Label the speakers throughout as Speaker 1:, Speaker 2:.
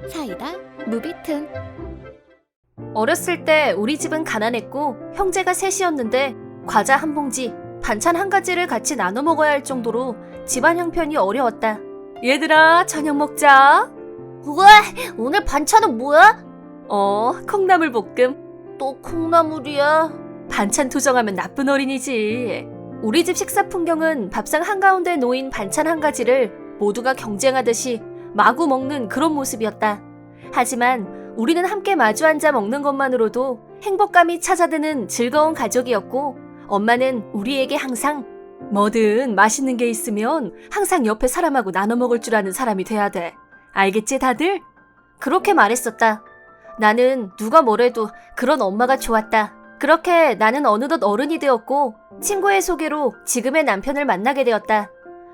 Speaker 1: 사이다 무비튼.
Speaker 2: 어렸을 때 우리 집은 가난했고 형제가 셋이었는데 과자 한 봉지, 반찬 한 가지를 같이 나눠 먹어야 할 정도로 집안 형편이 어려웠다. 얘들아, 저녁 먹자.
Speaker 3: 왜? 오늘 반찬은 뭐야?
Speaker 2: 콩나물 볶음.
Speaker 3: 또 콩나물이야?
Speaker 2: 반찬 투정하면 나쁜 어린이지. 우리 집 식사 풍경은 밥상 한가운데 놓인 반찬 한 가지를 모두가 경쟁하듯이 마구 먹는 그런 모습이었다. 하지만 우리는 함께 마주 앉아 먹는 것만으로도 행복감이 찾아드는 즐거운 가족이었고, 엄마는 우리에게 항상 뭐든 맛있는 게 있으면 항상 옆에 사람하고 나눠 먹을 줄 아는 사람이 돼야 돼. 알겠지 다들? 그렇게 말했었다. 나는 누가 뭐래도 그런 엄마가 좋았다. 그렇게 나는 어느덧 어른이 되었고 친구의 소개로 지금의 남편을 만나게 되었다.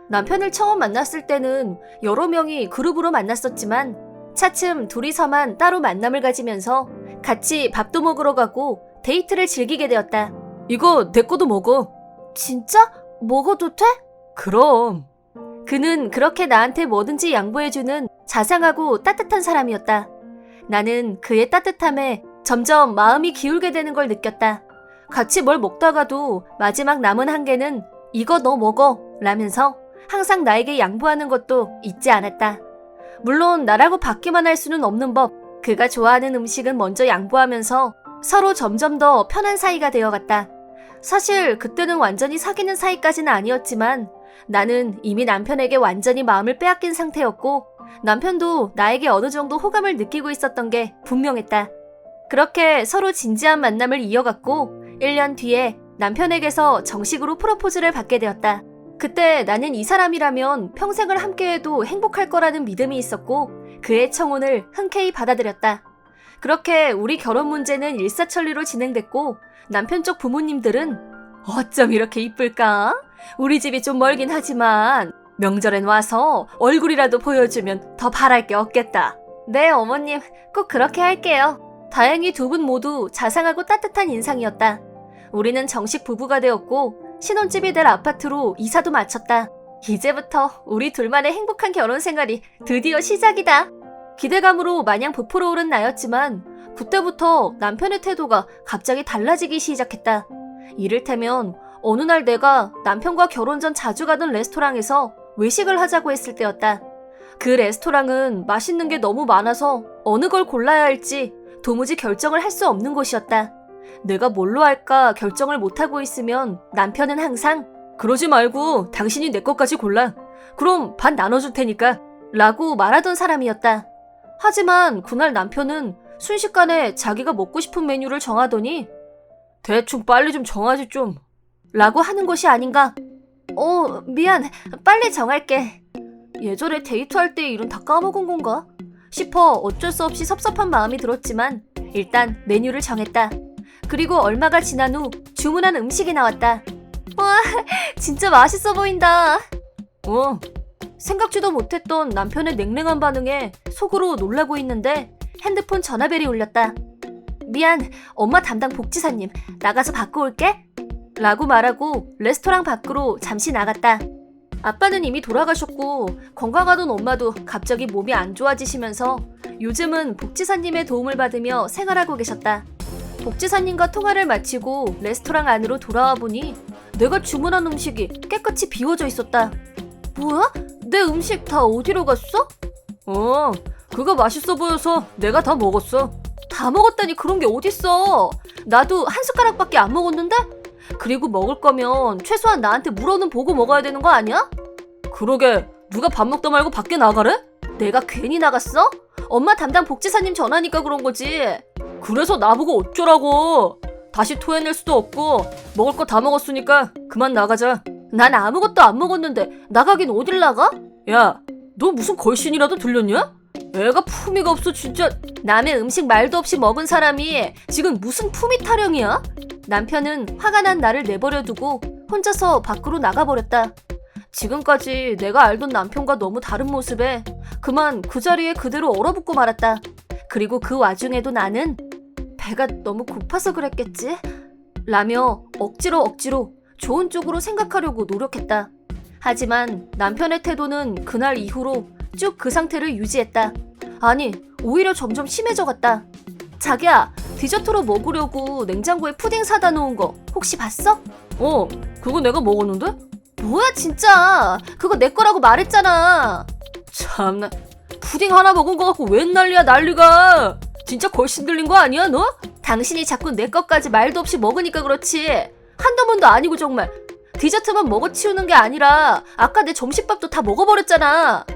Speaker 2: 남편을 처음 만났을 때는 여러 명이 그룹으로 만났었지만 차츰 둘이서만 따로 만남을 가지면서 같이 밥도 먹으러 가고 데이트를 즐기게 되었다. 이거 내 거도 먹어.
Speaker 3: 진짜? 먹어도 돼?
Speaker 2: 그럼. 그는 그렇게 나한테 뭐든지 양보해주는 자상하고 따뜻한 사람이었다. 나는 그의 따뜻함에 점점 마음이 기울게 되는 걸 느꼈다. 같이 뭘 먹다가도 마지막 남은 한 개는 이거 너 먹어 라면서 항상 나에게 양보하는 것도 잊지 않았다. 물론 나라고 받기만 할 수는 없는 법, 그가 좋아하는 음식은 먼저 양보하면서 서로 점점 더 편한 사이가 되어갔다. 사실 그때는 완전히 사귀는 사이까지는 아니었지만 나는 이미 남편에게 완전히 마음을 빼앗긴 상태였고 남편도 나에게 어느 정도 호감을 느끼고 있었던 게 분명했다. 그렇게 서로 진지한 만남을 이어갔고 1년 뒤에 남편에게서 정식으로 프로포즈를 받게 되었다. 그때 나는 이 사람이라면 평생을 함께해도 행복할 거라는 믿음이 있었고 그의 청혼을 흔쾌히 받아들였다. 그렇게 우리 결혼 문제는 일사천리로 진행됐고 남편 쪽 부모님들은 어쩜 이렇게 이쁠까? 우리 집이 좀 멀긴 하지만 명절엔 와서 얼굴이라도 보여주면 더 바랄 게 없겠다. 네, 어머님, 꼭 그렇게 할게요. 다행히 두 분 모두 자상하고 따뜻한 인상이었다. 우리는 정식 부부가 되었고 신혼집이 될 아파트로 이사도 마쳤다. 이제부터 우리 둘만의 행복한 결혼 생활이 드디어 시작이다. 기대감으로 마냥 부풀어 오른 나였지만 그때부터 남편의 태도가 갑자기 달라지기 시작했다. 이를테면 어느 날 내가 남편과 결혼 전 자주 가던 레스토랑에서 외식을 하자고 했을 때였다. 그 레스토랑은 맛있는 게 너무 많아서 어느 걸 골라야 할지 도무지 결정을 할 수 없는 곳이었다. 내가 뭘로 할까 결정을 못하고 있으면 남편은 항상 그러지 말고 당신이 내 것까지 골라. 그럼 반 나눠줄 테니까 라고 말하던 사람이었다. 하지만 그날 남편은 순식간에 자기가 먹고 싶은 메뉴를 정하더니 대충 빨리 좀 정하지 좀 라고 하는 것이 아닌가. 미안, 빨리 정할게. 예전에 데이트할 때 일은 다 까먹은 건가 싶어 어쩔 수 없이 섭섭한 마음이 들었지만 일단 메뉴를 정했다. 그리고 얼마가 지난 후 주문한 음식이 나왔다. 와, 진짜 맛있어 보인다. 생각지도 못했던 남편의 냉랭한 반응에 속으로 놀라고 있는데 핸드폰 전화벨이 울렸다. 미안, 엄마 담당 복지사님, 나가서 받고 올게 라고 말하고 레스토랑 밖으로 잠시 나갔다. 아빠는 이미 돌아가셨고 건강하던 엄마도 갑자기 몸이 안 좋아지시면서 요즘은 복지사님의 도움을 받으며 생활하고 계셨다. 복지사님과 통화를 마치고 레스토랑 안으로 돌아와 보니 내가 주문한 음식이 깨끗이 비워져 있었다. 뭐야? 내 음식 다 어디로 갔어? 그거 맛있어 보여서 내가 다 먹었어. 다 먹었다니 그런 게 어딨어. 나도 한 숟가락밖에 안 먹었는데? 그리고 먹을 거면 최소한 나한테 물어는 보고 먹어야 되는 거 아니야? 그러게, 누가 밥 먹다 말고 밖에 나가래? 내가 괜히 나갔어? 엄마 담당 복지사님 전화니까 그런 거지. 그래서 나보고 어쩌라고. 다시 토해낼 수도 없고 먹을 거 다 먹었으니까 그만 나가자. 난 아무것도 안 먹었는데 나가긴 어딜 나가? 야, 너 무슨 걸신이라도 들렸냐? 애가 품위가 없어 진짜. 남의 음식 말도 없이 먹은 사람이 지금 무슨 품위 타령이야? 남편은 화가 난 나를 내버려 두고 혼자서 밖으로 나가버렸다. 지금까지 내가 알던 남편과 너무 다른 모습에 그만 그 자리에 그대로 얼어붙고 말았다. 그리고 그 와중에도 나는 배가 너무 고파서 그랬겠지? 라며 억지로 좋은 쪽으로 생각하려고 노력했다. 하지만 남편의 태도는 그날 이후로 쭉 그 상태를 유지했다. 아니, 오히려 점점 심해져 갔다. 자기야, 디저트로 먹으려고 냉장고에 푸딩 사다 놓은 거 혹시 봤어? 그거 내가 먹었는데? 뭐야 진짜, 그거 내 거라고 말했잖아. 참나, 푸딩 하나 먹은 거 갖고 웬 난리야 난리가. 진짜 걸신 들린 거 아니야 너? 당신이 자꾸 내 것까지 말도 없이 먹으니까 그렇지, 한두 번도 아니고 정말. 디저트만 먹어치우는 게 아니라 아까 내 점심밥도 다 먹어버렸잖아.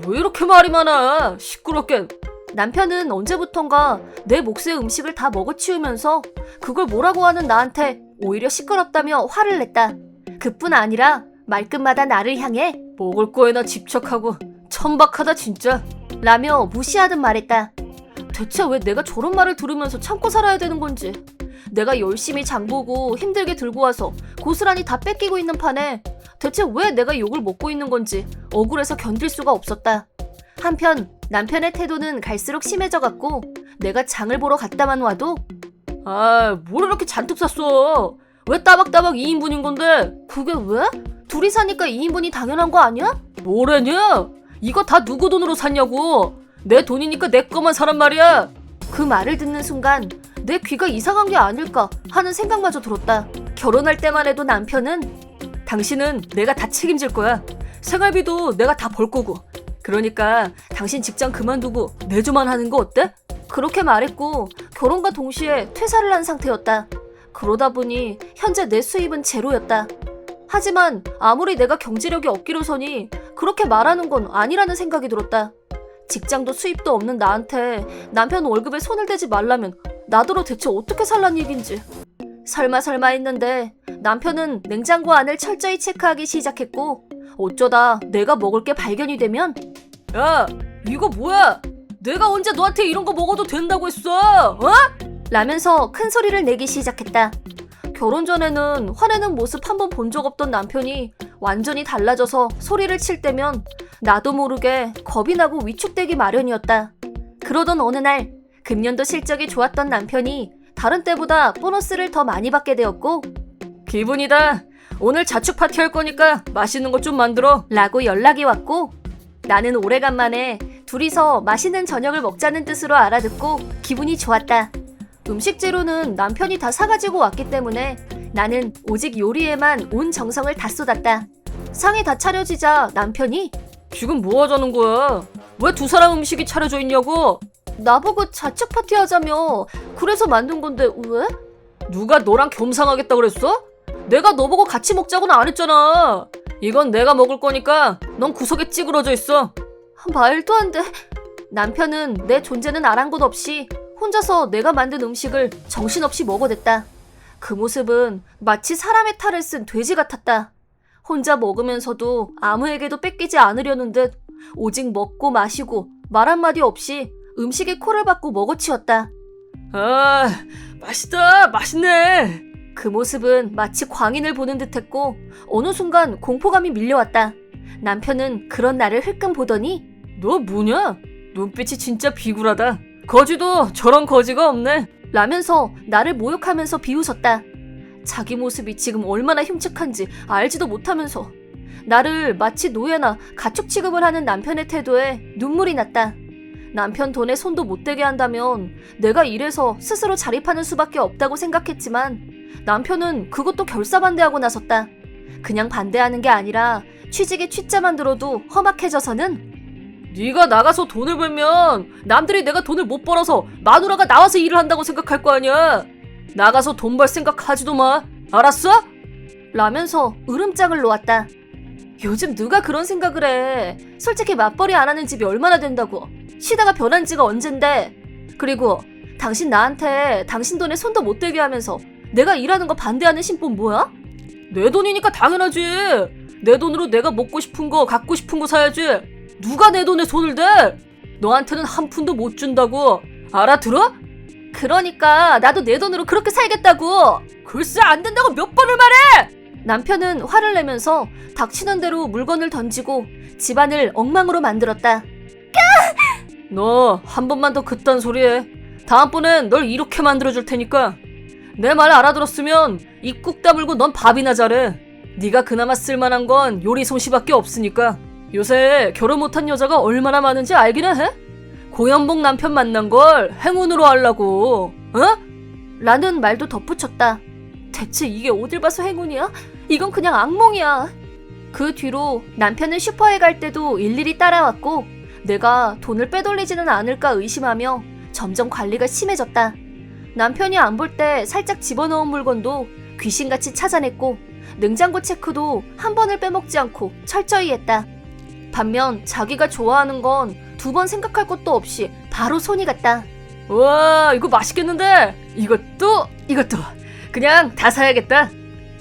Speaker 2: 왜 이렇게 말이 많아, 시끄럽게. 남편은 언제부턴가 내 몫의 음식을 다 먹어치우면서 그걸 뭐라고 하는 나한테 오히려 시끄럽다며 화를 냈다. 그뿐 아니라 말끝마다 나를 향해 먹을 거에나 집착하고 천박하다 진짜 라며 무시하듯 말했다. 대체 왜 내가 저런 말을 들으면서 참고 살아야 되는 건지. 내가 열심히 장보고 힘들게 들고 와서 고스란히 다 뺏기고 있는 판에 대체 왜 내가 욕을 먹고 있는 건지 억울해서 견딜 수가 없었다. 한편 남편의 태도는 갈수록 심해져갔고 내가 장을 보러 갔다만 와도 뭘 이렇게 잔뜩 샀어? 왜 따박따박 2인분인 건데? 그게 왜? 둘이 사니까 2인분이 당연한 거 아니야? 뭐래냐? 이거 다 누구 돈으로 샀냐고. 내 돈이니까 내 거만 사란 말이야. 그 말을 듣는 순간 내 귀가 이상한 게 아닐까 하는 생각마저 들었다. 결혼할 때만 해도 남편은 당신은 내가 다 책임질 거야. 생활비도 내가 다 벌 거고. 그러니까 당신 직장 그만두고 내조만 하는 거 어때? 그렇게 말했고 결혼과 동시에 퇴사를 한 상태였다. 그러다 보니 현재 내 수입은 제로였다. 하지만 아무리 내가 경제력이 없기로서니 그렇게 말하는 건 아니라는 생각이 들었다. 직장도 수입도 없는 나한테 남편 월급에 손을 대지 말라면 나더러 대체 어떻게 살란 얘긴지. 설마 했는데 남편은 냉장고 안을 철저히 체크하기 시작했고 어쩌다 내가 먹을 게 발견이 되면 야, 이거 뭐야? 내가 언제 너한테 이런 거 먹어도 된다고 했어? 라면서 큰 소리를 내기 시작했다. 결혼 전에는 화내는 모습 한 번 본 적 없던 남편이 완전히 달라져서 소리를 칠 때면 나도 모르게 겁이 나고 위축되기 마련이었다. 그러던 어느 날 금년도 실적이 좋았던 남편이 다른 때보다 보너스를 더 많이 받게 되었고 기분이다. 오늘 자축 파티 할 거니까 맛있는 거 좀 만들어 라고 연락이 왔고 나는 오래간만에 둘이서 맛있는 저녁을 먹자는 뜻으로 알아듣고 기분이 좋았다. 음식 재료는 남편이 다 사가지고 왔기 때문에 나는 오직 요리에만 온 정성을 다 쏟았다. 상이 다 차려지자 남편이 지금 뭐 하자는 거야? 왜 두 사람 음식이 차려져 있냐고? 나보고 자축 파티 하자며. 그래서 만든 건데 왜? 누가 너랑 겸상하겠다 그랬어? 내가 너보고 같이 먹자고는 안 했잖아. 이건 내가 먹을 거니까 넌 구석에 찌그러져 있어. 말도 안 돼. 남편은 내 존재는 아랑곳 없이 혼자서 내가 만든 음식을 정신없이 먹어댔다. 그 모습은 마치 사람의 탈을 쓴 돼지 같았다. 혼자 먹으면서도 아무에게도 뺏기지 않으려는 듯 오직 먹고 마시고 말 한마디 없이 음식에 코를 박고 먹어치웠다. 맛있다, 맛있네. 그 모습은 마치 광인을 보는 듯했고 어느 순간 공포감이 밀려왔다. 남편은 그런 나를 흘끔 보더니 너 뭐냐? 눈빛이 진짜 비굴하다. 거지도 저런 거지가 없네 라면서 나를 모욕하면서 비웃었다. 자기 모습이 지금 얼마나 흉측한지 알지도 못하면서 나를 마치 노예나 가축 취급을 하는 남편의 태도에 눈물이 났다. 남편 돈에 손도 못 대게 한다면 내가 이래서 스스로 자립하는 수밖에 없다고 생각했지만 남편은 그것도 결사반대하고 나섰다. 그냥 반대하는 게 아니라 취직에 취자만 들어도 험악해져서는 네가 나가서 돈을 벌면 남들이 내가 돈을 못 벌어서 마누라가 나와서 일을 한다고 생각할 거 아니야. 나가서 돈 벌 생각 하지도 마. 알았어? 라면서 으름장을 놓았다. 요즘 누가 그런 생각을 해. 솔직히 맞벌이 안 하는 집이 얼마나 된다고. 시대가 변한 지가 언젠데. 그리고 당신 나한테 당신 돈에 손도 못 대게 하면서 내가 일하는 거 반대하는 심보는 뭐야? 내 돈이니까 당연하지. 내 돈으로 내가 먹고 싶은 거 갖고 싶은 거 사야지. 누가 내 돈에 손을 대? 너한테는 한 푼도 못 준다고. 알아들어? 그러니까 나도 내 돈으로 그렇게 살겠다고. 글쎄 안 된다고 몇 번을 말해. 남편은 화를 내면서 닥치는 대로 물건을 던지고 집안을 엉망으로 만들었다. 너 한 번만 더 그딴 소리 해. 다음번엔 널 이렇게 만들어줄 테니까. 내 말 알아들었으면 입 꾹 다물고 넌 밥이나 잘해. 네가 그나마 쓸만한 건 요리 솜씨밖에 없으니까. 요새 결혼 못한 여자가 얼마나 많은지 알기나 해? 고연봉 남편 만난 걸 행운으로 하려고, 어? 라는 말도 덧붙였다. 대체 이게 어딜 봐서 행운이야? 이건 그냥 악몽이야. 그 뒤로 남편은 슈퍼에 갈 때도 일일이 따라왔고 내가 돈을 빼돌리지는 않을까 의심하며 점점 관리가 심해졌다. 남편이 안 볼 때 살짝 집어넣은 물건도 귀신같이 찾아냈고 냉장고 체크도 한 번을 빼먹지 않고 철저히 했다. 반면 자기가 좋아하는 건 두 번 생각할 것도 없이 바로 손이 갔다. 와, 이거 맛있겠는데? 이것도 그냥 다 사야겠다.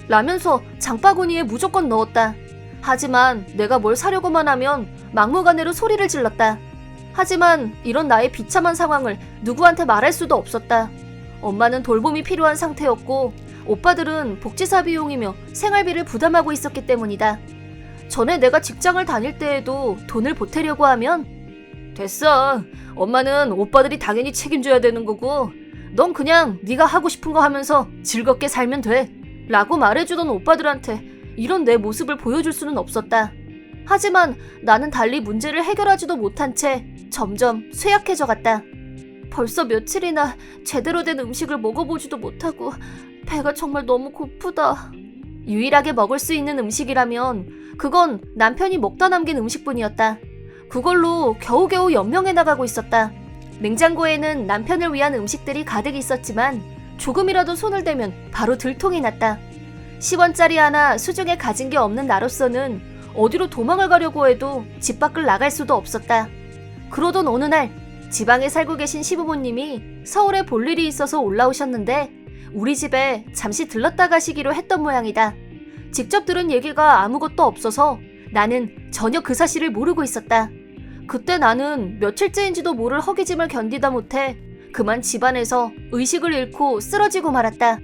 Speaker 2: 라면서 장바구니에 무조건 넣었다. 하지만 내가 뭘 사려고만 하면 막무가내로 소리를 질렀다. 하지만 이런 나의 비참한 상황을 누구한테 말할 수도 없었다. 엄마는 돌봄이 필요한 상태였고 오빠들은 복지사 비용이며 생활비를 부담하고 있었기 때문이다. 전에 내가 직장을 다닐 때에도 돈을 보태려고 하면 됐어. 엄마는 오빠들이 당연히 책임져야 되는 거고 넌 그냥 네가 하고 싶은 거 하면서 즐겁게 살면 돼. 라고 말해주던 오빠들한테 이런 내 모습을 보여줄 수는 없었다. 하지만 나는 달리 문제를 해결하지도 못한 채 점점 쇠약해져 갔다. 벌써 며칠이나 제대로 된 음식을 먹어보지도 못하고 배가 정말 너무 고프다. 유일하게 먹을 수 있는 음식이라면 그건 남편이 먹다 남긴 음식뿐이었다. 그걸로 겨우겨우 연명해 나가고 있었다. 냉장고에는 남편을 위한 음식들이 가득 있었지만 조금이라도 손을 대면 바로 들통이 났다. 10원짜리 하나 수중에 가진 게 없는 나로서는 어디로 도망을 가려고 해도 집 밖을 나갈 수도 없었다. 그러던 어느 날 지방에 살고 계신 시부모님이 서울에 볼 일이 있어서 올라오셨는데 우리 집에 잠시 들렀다 가시기로 했던 모양이다. 직접 들은 얘기가 아무것도 없어서 나는 전혀 그 사실을 모르고 있었다. 그때 나는 며칠째인지도 모를 허기짐을 견디다 못해 그만 집안에서 의식을 잃고 쓰러지고 말았다.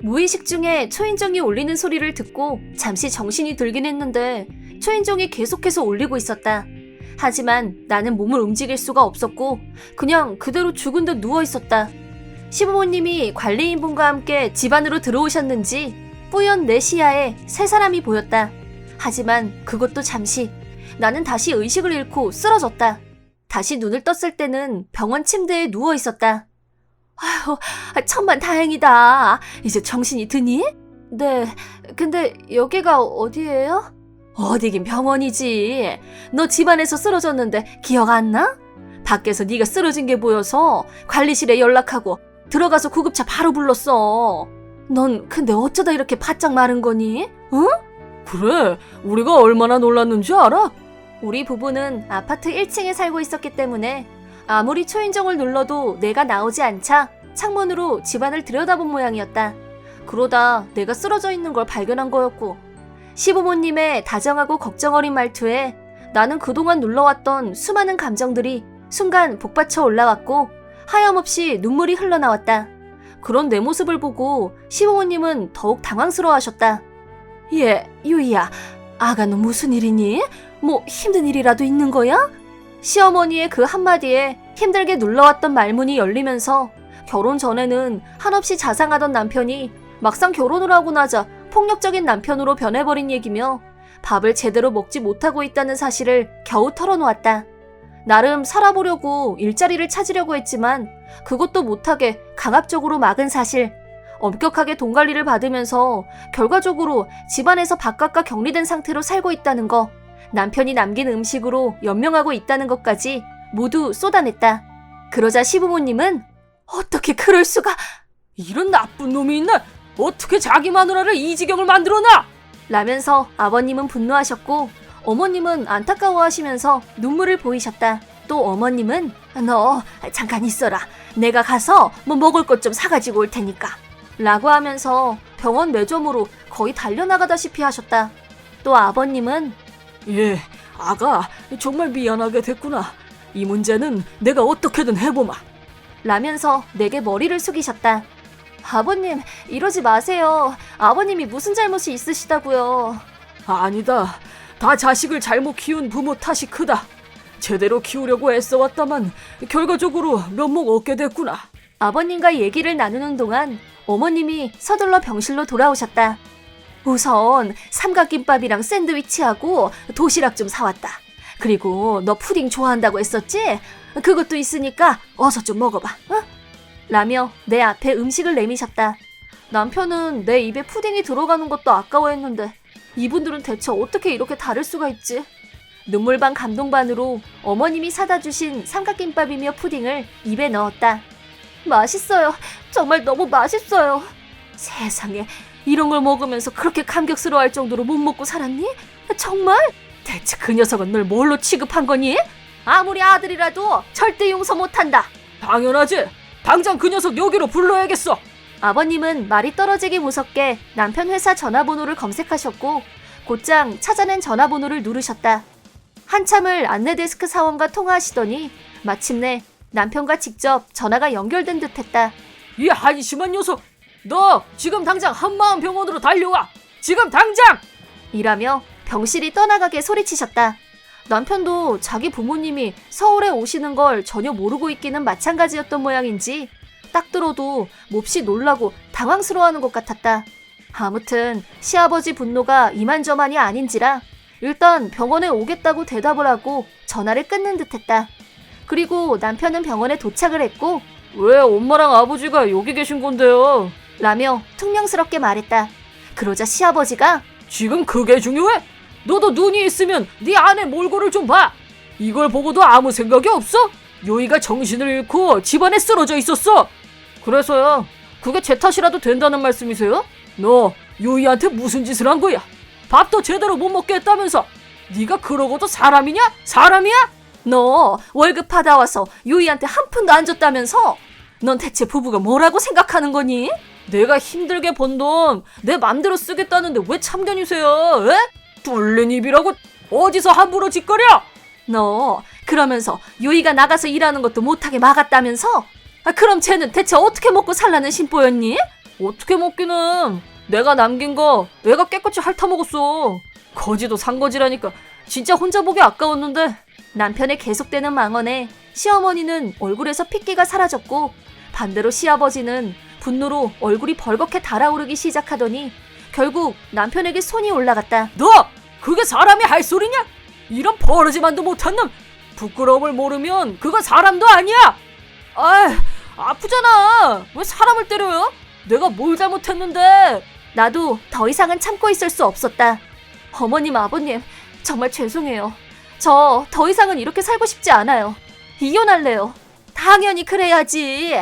Speaker 2: 무의식 중에 초인종이 울리는 소리를 듣고 잠시 정신이 들긴 했는데 초인종이 계속해서 울리고 있었다. 하지만 나는 몸을 움직일 수가 없었고 그냥 그대로 죽은 듯 누워 있었다. 시부모님이 관리인분과 함께 집 안으로 들어오셨는지 뿌연 내 시야에 세 사람이 보였다. 하지만 그것도 잠시. 나는 다시 의식을 잃고 쓰러졌다. 다시 눈을 떴을 때는 병원 침대에 누워 있었다. 아휴, 천만 다행이다. 이제 정신이 드니? 네, 근데 여기가 어디예요? 어디긴 병원이지. 너 집안에서 쓰러졌는데 기억 안 나? 밖에서 네가 쓰러진 게 보여서 관리실에 연락하고 들어가서 구급차 바로 불렀어. 넌 근데 어쩌다 이렇게 바짝 마른 거니? 응? 그래, 우리가 얼마나 놀랐는지 알아? 우리 부부는 아파트 1층에 살고 있었기 때문에 아무리 초인종을 눌러도 내가 나오지 않자 창문으로 집안을 들여다본 모양이었다. 그러다 내가 쓰러져 있는 걸 발견한 거였고 시부모님의 다정하고 걱정 어린 말투에 나는 그동안 눌러왔던 수많은 감정들이 순간 복받쳐 올라왔고 하염없이 눈물이 흘러나왔다. 그런 내 모습을 보고 시부모님은 더욱 당황스러워하셨다. 예, 유이야, 아가는 무슨 일이니? 뭐 힘든 일이라도 있는 거야? 시어머니의 그 한마디에 힘들게 눌러왔던 말문이 열리면서 결혼 전에는 한없이 자상하던 남편이 막상 결혼을 하고 나자 폭력적인 남편으로 변해버린 얘기며 밥을 제대로 먹지 못하고 있다는 사실을 겨우 털어놓았다. 나름 살아보려고 일자리를 찾으려고 했지만 그것도 못하게 강압적으로 막은 사실, 엄격하게 돈 관리를 받으면서 결과적으로 집안에서 바깥과 격리된 상태로 살고 있다는 거, 남편이 남긴 음식으로 연명하고 있다는 것까지 모두 쏟아냈다. 그러자 시부모님은 어떻게 그럴 수가, 이런 나쁜 놈이 있나? 어떻게 자기 마누라를 이 지경을 만들어놔? 라면서 아버님은 분노하셨고 어머님은 안타까워하시면서 눈물을 보이셨다. 또 어머님은 너 잠깐 있어라. 내가 가서 뭐 먹을 것 좀 사가지고 올 테니까. 라고 하면서 병원 매점으로 거의 달려나가다시피 하셨다. 또 아버님은 예, 아가 정말 미안하게 됐구나. 이 문제는 내가 어떻게든 해보마. 라면서 내게 머리를 숙이셨다. 아버님, 이러지 마세요. 아버님이 무슨 잘못이 있으시다고요. 아니다. 다 자식을 잘못 키운 부모 탓이 크다. 제대로 키우려고 애써왔다만 결과적으로 면목 얻게 됐구나. 아버님과 얘기를 나누는 동안 어머님이 서둘러 병실로 돌아오셨다. 우선 삼각김밥이랑 샌드위치하고 도시락 좀 사왔다. 그리고 너 푸딩 좋아한다고 했었지? 그것도 있으니까 어서 좀 먹어봐. 어? 라며 내 앞에 음식을 내미셨다. 남편은 내 입에 푸딩이 들어가는 것도 아까워했는데 이분들은 대체 어떻게 이렇게 다를 수가 있지? 눈물 반 감동 반으로 어머님이 사다 주신 삼각김밥이며 푸딩을 입에 넣었다. 맛있어요. 정말 너무 맛있어요. 세상에, 이런 걸 먹으면서 그렇게 감격스러워할 정도로 못 먹고 살았니? 정말? 대체 그 녀석은 널 뭘로 취급한 거니? 아무리 아들이라도 절대 용서 못한다.
Speaker 4: 당연하지. 당장 그 녀석 여기로 불러야겠어.
Speaker 2: 아버님은 말이 떨어지기 무섭게 남편 회사 전화번호를 검색하셨고 곧장 찾아낸 전화번호를 누르셨다. 한참을 안내데스크 사원과 통화하시더니 마침내 남편과 직접 전화가 연결된 듯했다.
Speaker 4: 이 한심한 녀석. 너 지금 당장 한마음병원으로 달려와. 지금 당장!
Speaker 2: 이라며 병실이 떠나가게 소리치셨다. 남편도 자기 부모님이 서울에 오시는 걸 전혀 모르고 있기는 마찬가지였던 모양인지 딱 들어도 몹시 놀라고 당황스러워하는 것 같았다. 아무튼 시아버지 분노가 이만저만이 아닌지라 일단 병원에 오겠다고 대답을 하고 전화를 끊는 듯했다. 그리고 남편은 병원에 도착을 했고
Speaker 4: 왜 엄마랑 아버지가 여기 계신 건데요?
Speaker 2: 라며 퉁명스럽게 말했다. 그러자 시아버지가
Speaker 4: 지금 그게 중요해? 너도 눈이 있으면 네 아내 몰골을 좀 봐. 이걸 보고도 아무 생각이 없어? 요이가 정신을 잃고 집안에 쓰러져 있었어. 그래서요. 그게 제 탓이라도 된다는 말씀이세요? 너 요이한테 무슨 짓을 한 거야? 밥도 제대로 못 먹게 했다면서. 네가 그러고도 사람이냐? 사람이야?
Speaker 2: 너 월급 받아와서 요이한테 한 푼도 안 줬다면서? 넌 대체 부부가 뭐라고 생각하는 거니?
Speaker 4: 내가 힘들게 번 돈 내 맘대로 쓰겠다는데 왜 참견이세요? 에? 뚫린 입이라고 어디서 함부로 짓거려?
Speaker 2: 너 그러면서 요이가 나가서 일하는 것도 못하게 막았다면서? 그럼 쟤는 대체 어떻게 먹고 살라는 심보였니?
Speaker 4: 어떻게 먹기는. 내가 남긴 거 애가 깨끗이 핥아먹었어. 거지도 산거지라니까 진짜 혼자 보기 아까웠는데.
Speaker 2: 남편의 계속되는 망언에 시어머니는 얼굴에서 핏기가 사라졌고 반대로 시아버지는 분노로 얼굴이 벌겋게 달아오르기 시작하더니 결국 남편에게 손이 올라갔다.
Speaker 4: 너! 그게 사람이 할 소리냐? 이런 버러지만도 못한 놈! 부끄러움을 모르면 그거 사람도 아니야! 아, 아프잖아! 왜 사람을 때려요? 내가 뭘 잘못했는데?
Speaker 2: 나도 더 이상은 참고 있을 수 없었다. 어머님, 아버님, 정말 죄송해요. 저 더 이상은 이렇게 살고 싶지 않아요. 이혼할래요. 당연히 그래야지.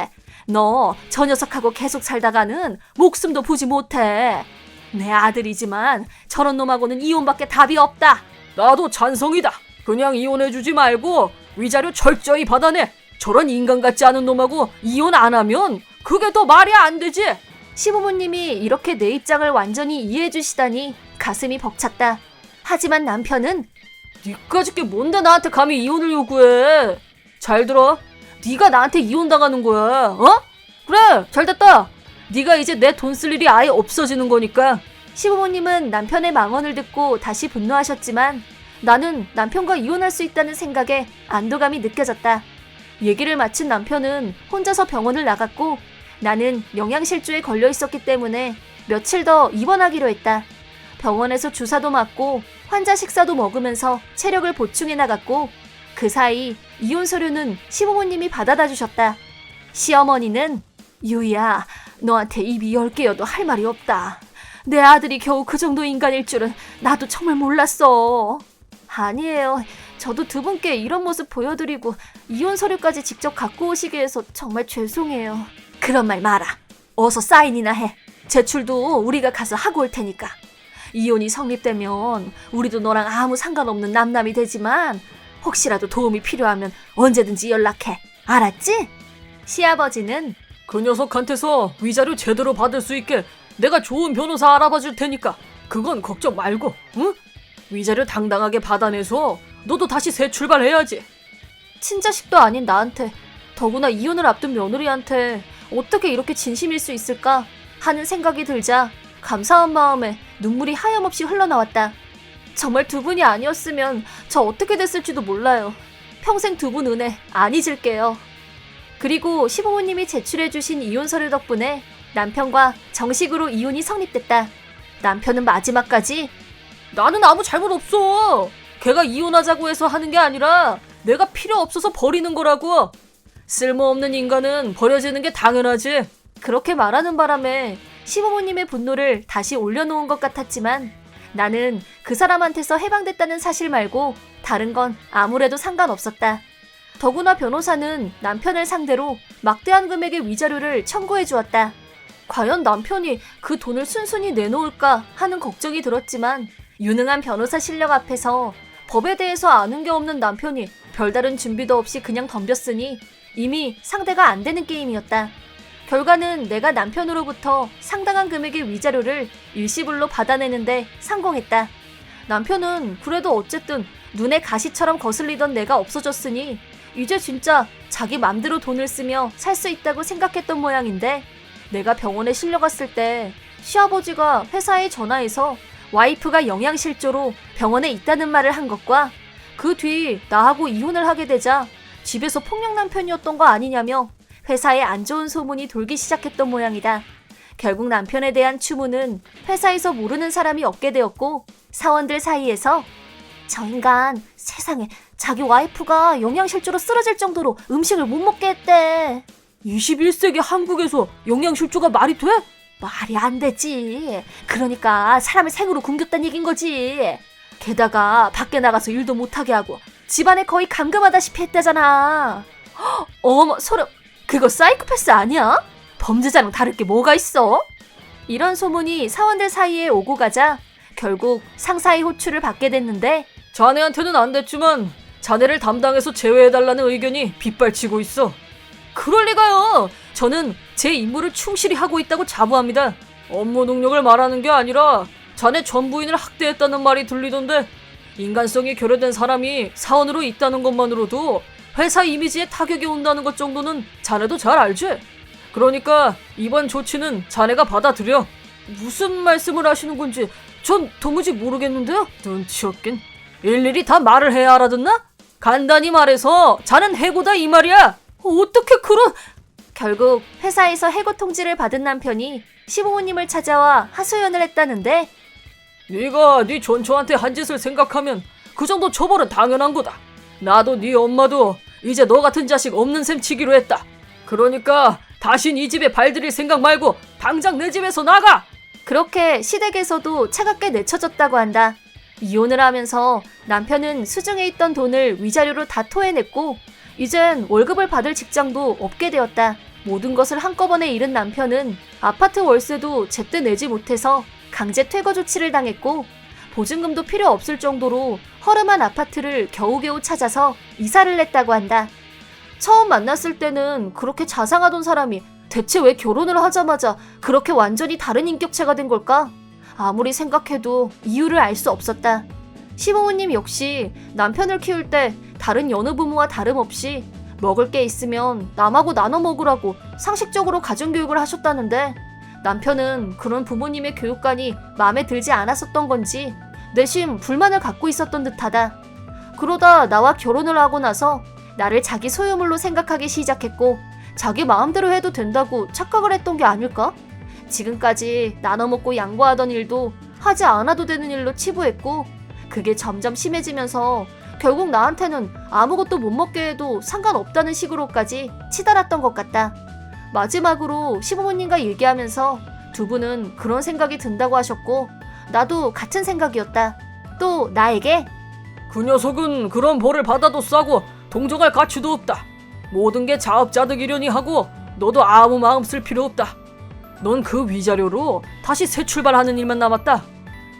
Speaker 2: 너 저 녀석하고 계속 살다가는 목숨도 부지 못해. 내 아들이지만 저런 놈하고는 이혼밖에 답이 없다.
Speaker 4: 나도 찬성이다. 그냥 이혼해주지 말고 위자료 철저히 받아내. 저런 인간 같지 않은 놈하고 이혼 안 하면 그게 더 말이 안 되지.
Speaker 2: 시부모님이 이렇게 내 입장을 완전히 이해해 주시다니 가슴이 벅찼다. 하지만 남편은
Speaker 4: 니까짓 게 뭔데 나한테 감히 이혼을 요구해. 잘 들어. 네가 나한테 이혼당하는 거야. 어? 그래, 잘됐다. 네가 이제 내 돈 쓸 일이 아예 없어지는 거니까.
Speaker 2: 시부모님은 남편의 망언을 듣고 다시 분노하셨지만 나는 남편과 이혼할 수 있다는 생각에 안도감이 느껴졌다. 얘기를 마친 남편은 혼자서 병원을 나갔고 나는 영양실조에 걸려 있었기 때문에 며칠 더 입원하기로 했다. 병원에서 주사도 맞고 환자 식사도 먹으면서 체력을 보충해 나갔고 그 사이 이혼 서류는 시부모님이 받아다 주셨다. 시어머니는 유이야, 너한테 입이 10개여도 할 말이 없다. 내 아들이 겨우 그 정도 인간일 줄은 나도 정말 몰랐어. 아니에요. 저도 두 분께 이런 모습 보여드리고 이혼 서류까지 직접 갖고 오시게 해서 정말 죄송해요. 그런 말 마라. 어서 사인이나 해. 제출도 우리가 가서 하고 올 테니까. 이혼이 성립되면 우리도 너랑 아무 상관없는 남남이 되지만 혹시라도 도움이 필요하면 언제든지 연락해. 알았지? 시아버지는
Speaker 4: 그 녀석한테서 위자료 제대로 받을 수 있게 내가 좋은 변호사 알아봐 줄 테니까 그건 걱정 말고, 응? 위자료 당당하게 받아내서 너도 다시 새 출발해야지.
Speaker 2: 친자식도 아닌 나한테, 더구나 이혼을 앞둔 며느리한테 어떻게 이렇게 진심일 수 있을까 하는 생각이 들자 감사한 마음에 눈물이 하염없이 흘러나왔다. 정말 두 분이 아니었으면 저 어떻게 됐을지도 몰라요. 평생 두 분 은혜 안 잊을게요. 그리고 시부모님이 제출해주신 이혼 서류 덕분에 남편과 정식으로 이혼이 성립됐다. 남편은 마지막까지
Speaker 4: 나는 아무 잘못 없어. 걔가 이혼하자고 해서 하는 게 아니라 내가 필요 없어서 버리는 거라고. 쓸모없는 인간은 버려지는 게 당연하지.
Speaker 2: 그렇게 말하는 바람에 시부모님의 분노를 다시 올려놓은 것 같았지만 나는 그 사람한테서 해방됐다는 사실 말고 다른 건 아무래도 상관없었다. 더구나 변호사는 남편을 상대로 막대한 금액의 위자료를 청구해 주었다. 과연 남편이 그 돈을 순순히 내놓을까 하는 걱정이 들었지만 유능한 변호사 실력 앞에서 법에 대해서 아는 게 없는 남편이 별다른 준비도 없이 그냥 덤볐으니 이미 상대가 안 되는 게임이었다. 결과는 내가 남편으로부터 상당한 금액의 위자료를 일시불로 받아내는데 성공했다. 남편은 그래도 어쨌든 눈에 가시처럼 거슬리던 내가 없어졌으니 이제 진짜 자기 맘대로 돈을 쓰며 살 수 있다고 생각했던 모양인데 내가 병원에 실려갔을 때 시아버지가 회사에 전화해서 와이프가 영양실조로 병원에 있다는 말을 한 것과 그 뒤 나하고 이혼을 하게 되자 집에서 폭력 남편이었던 거 아니냐며 회사에 안 좋은 소문이 돌기 시작했던 모양이다. 결국 남편에 대한 추문은 회사에서 모르는 사람이 없게 되었고 사원들 사이에서 저 인간 세상에 자기 와이프가 영양실조로 쓰러질 정도로 음식을 못 먹게 했대.
Speaker 4: 21세기 한국에서 영양실조가 말이 돼?
Speaker 2: 말이 안 되지. 그러니까 사람을 생으로 굶겼다는 얘긴 거지. 게다가 밖에 나가서 일도 못하게 하고 집안에 거의 감금하다시피 했다잖아. 어머 소름. 그거 사이코패스 아니야? 범죄자랑 다를 게 뭐가 있어? 이런 소문이 사원들 사이에 오고 가자 결국 상사의 호출을 받게 됐는데
Speaker 4: 자네한테는 안 됐지만 자네를 담당해서 제외해달라는 의견이 빗발치고 있어. 그럴 리가요. 저는 제 임무를 충실히 하고 있다고 자부합니다. 업무 능력을 말하는 게 아니라 자네 전 부인을 학대했다는 말이 들리던데 인간성이 결여된 사람이 사원으로 있다는 것만으로도 회사 이미지에 타격이 온다는 것 정도는 자네도 잘 알지? 그러니까 이번 조치는 자네가 받아들여. 무슨 말씀을 하시는 건지 전 도무지 모르겠는데요. 눈치 없긴. 일일이 다 말을 해야 알아듣나? 간단히 말해서 자넨 해고다 이 말이야. 어떻게 그런...
Speaker 2: 결국 회사에서 해고 통지를 받은 남편이 시부모님을 찾아와 하소연을 했다는데
Speaker 4: 네가 네 존초한테 한 짓을 생각하면 그 정도 처벌은 당연한 거다. 나도 네 엄마도 이제 너 같은 자식 없는 셈 치기로 했다. 그러니까 다신 이 집에 발들일 생각 말고 당장 내 집에서 나가!
Speaker 2: 그렇게 시댁에서도 차갑게 내쳐졌다고 한다. 이혼을 하면서 남편은 수중에 있던 돈을 위자료로 다 토해냈고 이젠 월급을 받을 직장도 없게 되었다. 모든 것을 한꺼번에 잃은 남편은 아파트 월세도 제때 내지 못해서 강제 퇴거 조치를 당했고 보증금도 필요 없을 정도로 허름한 아파트를 겨우겨우 찾아서 이사를 냈다고 한다. 처음 만났을 때는 그렇게 자상하던 사람이 대체 왜 결혼을 하자마자 그렇게 완전히 다른 인격체가 된 걸까? 아무리 생각해도 이유를 알 수 없었다. 시부모님 역시 남편을 키울 때 다른 여느 부모와 다름없이 먹을 게 있으면 남하고 나눠 먹으라고 상식적으로 가정교육을 하셨다는데 남편은 그런 부모님의 교육관이 마음에 들지 않았었던 건지 내심 불만을 갖고 있었던 듯하다. 그러다 나와 결혼을 하고 나서 나를 자기 소유물로 생각하기 시작했고 자기 마음대로 해도 된다고 착각을 했던 게 아닐까? 지금까지 나눠 먹고 양보하던 일도 하지 않아도 되는 일로 치부했고 그게 점점 심해지면서 결국 나한테는 아무것도 못 먹게 해도 상관없다는 식으로까지 치달았던 것 같다. 마지막으로 시부모님과 얘기하면서 두 분은 그런 생각이 든다고 하셨고 나도 같은 생각이었다. 또 나에게
Speaker 4: 그 녀석은 그런 벌을 받아도 싸고 동정할 가치도 없다. 모든 게 자업자득이려니 하고 너도 아무 마음 쓸 필요 없다. 넌 그 위자료로 다시 새 출발하는 일만 남았다.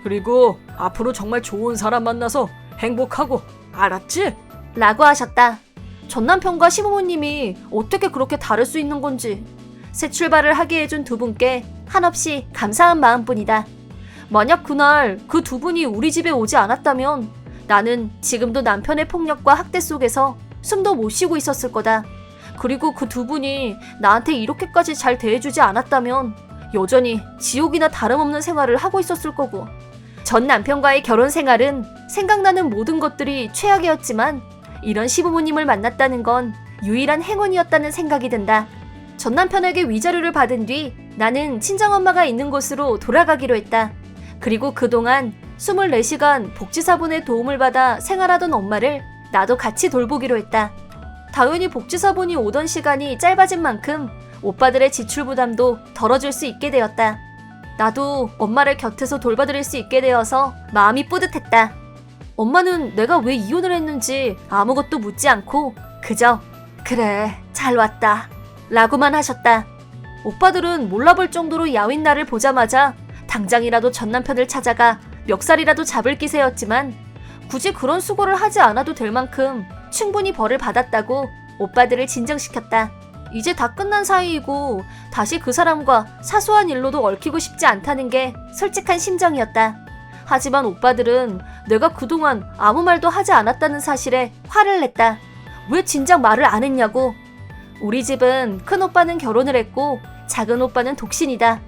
Speaker 4: 그리고 앞으로 정말 좋은 사람 만나서 행복하고 알았지?
Speaker 2: 라고 하셨다. 전 남편과 시부모님이 어떻게 그렇게 다를 수 있는 건지 새 출발을 하게 해준 두 분께 한없이 감사한 마음뿐이다. 만약 그날 그 두 분이 우리 집에 오지 않았다면 나는 지금도 남편의 폭력과 학대 속에서 숨도 못 쉬고 있었을 거다. 그리고 그 두 분이 나한테 이렇게까지 잘 대해주지 않았다면 여전히 지옥이나 다름없는 생활을 하고 있었을 거고 전 남편과의 결혼 생활은 생각나는 모든 것들이 최악이었지만 이런 시부모님을 만났다는 건 유일한 행운이었다는 생각이 든다. 전 남편에게 위자료를 받은 뒤 나는 친정엄마가 있는 곳으로 돌아가기로 했다. 그리고 그동안 24시간 복지사분의 도움을 받아 생활하던 엄마를 나도 같이 돌보기로 했다. 당연히 복지사분이 오던 시간이 짧아진 만큼 오빠들의 지출 부담도 덜어줄 수 있게 되었다. 나도 엄마를 곁에서 돌봐드릴 수 있게 되어서 마음이 뿌듯했다. 엄마는 내가 왜 이혼을 했는지 아무것도 묻지 않고 그저 그래 잘 왔다 라고만 하셨다. 오빠들은 몰라볼 정도로 야윈 나를 보자마자 당장이라도 전 남편을 찾아가 멱살이라도 잡을 기세였지만 굳이 그런 수고를 하지 않아도 될 만큼 충분히 벌을 받았다고 오빠들을 진정시켰다. 이제 다 끝난 사이이고 다시 그 사람과 사소한 일로도 얽히고 싶지 않다는 게 솔직한 심정이었다. 하지만 오빠들은 내가 그동안 아무 말도 하지 않았다는 사실에 화를 냈다. 왜 진작 말을 안 했냐고. 우리 집은 큰 오빠는 결혼을 했고 작은 오빠는 독신이다.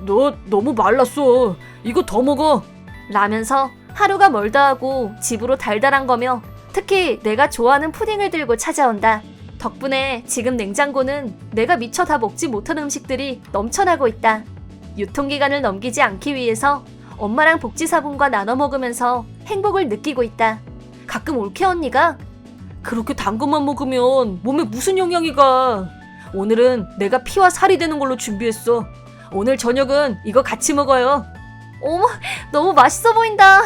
Speaker 4: 너 너무 말랐어. 이거 더 먹어.
Speaker 2: 라면서 하루가 멀다 하고 집으로 달달한 거며 특히 내가 좋아하는 푸딩을 들고 찾아온다. 덕분에 지금 냉장고는 내가 미처 다 먹지 못한 음식들이 넘쳐나고 있다. 유통기간을 넘기지 않기 위해서 엄마랑 복지사분과 나눠 먹으면서 행복을 느끼고 있다. 가끔 올케 언니가
Speaker 4: 그렇게 단 것만 먹으면 몸에 무슨 영향이 가. 오늘은 내가 피와 살이 되는 걸로 준비했어. 오늘 저녁은 이거 같이 먹어요.
Speaker 2: 어머, 너무 맛있어 보인다.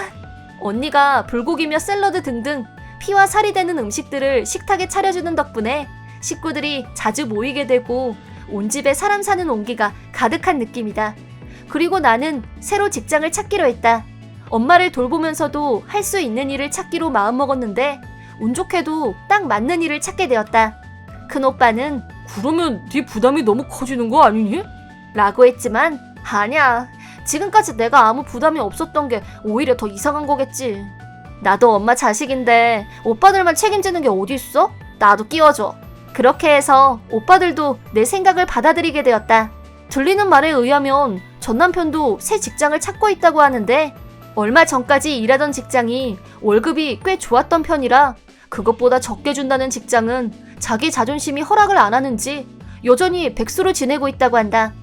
Speaker 2: 언니가 불고기며 샐러드 등등 피와 살이 되는 음식들을 식탁에 차려주는 덕분에 식구들이 자주 모이게 되고 온 집에 사람 사는 온기가 가득한 느낌이다. 그리고 나는 새로 직장을 찾기로 했다. 엄마를 돌보면서도 할 수 있는 일을 찾기로 마음먹었는데 운 좋게도 딱 맞는 일을 찾게 되었다. 큰오빠는
Speaker 4: 그러면 네 부담이 너무 커지는 거 아니니?
Speaker 2: 라고 했지만 아니야. 지금까지 내가 아무 부담이 없었던 게 오히려 더 이상한 거겠지. 나도 엄마 자식인데 오빠들만 책임지는 게 어디 있어? 나도 끼워줘. 그렇게 해서 오빠들도 내 생각을 받아들이게 되었다. 들리는 말에 의하면 전 남편도 새 직장을 찾고 있다고 하는데 얼마 전까지 일하던 직장이 월급이 꽤 좋았던 편이라 그것보다 적게 준다는 직장은 자기 자존심이 허락을 안 하는지 여전히 백수로 지내고 있다고 한다.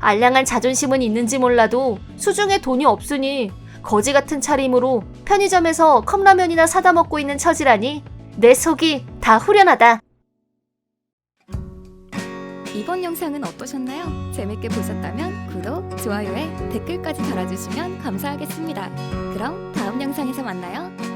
Speaker 2: 알량한 자존심은 있는지 몰라도 수중에 돈이 없으니 거지 같은 차림으로 편의점에서 컵라면이나 사다 먹고 있는 처지라니 내 속이 다 후련하다.
Speaker 1: 이번 영상은 어떠셨나요? 재밌게 보셨다면 구독, 좋아요에 댓글까지 달아주시면 감사하겠습니다. 그럼 다음 영상에서 만나요.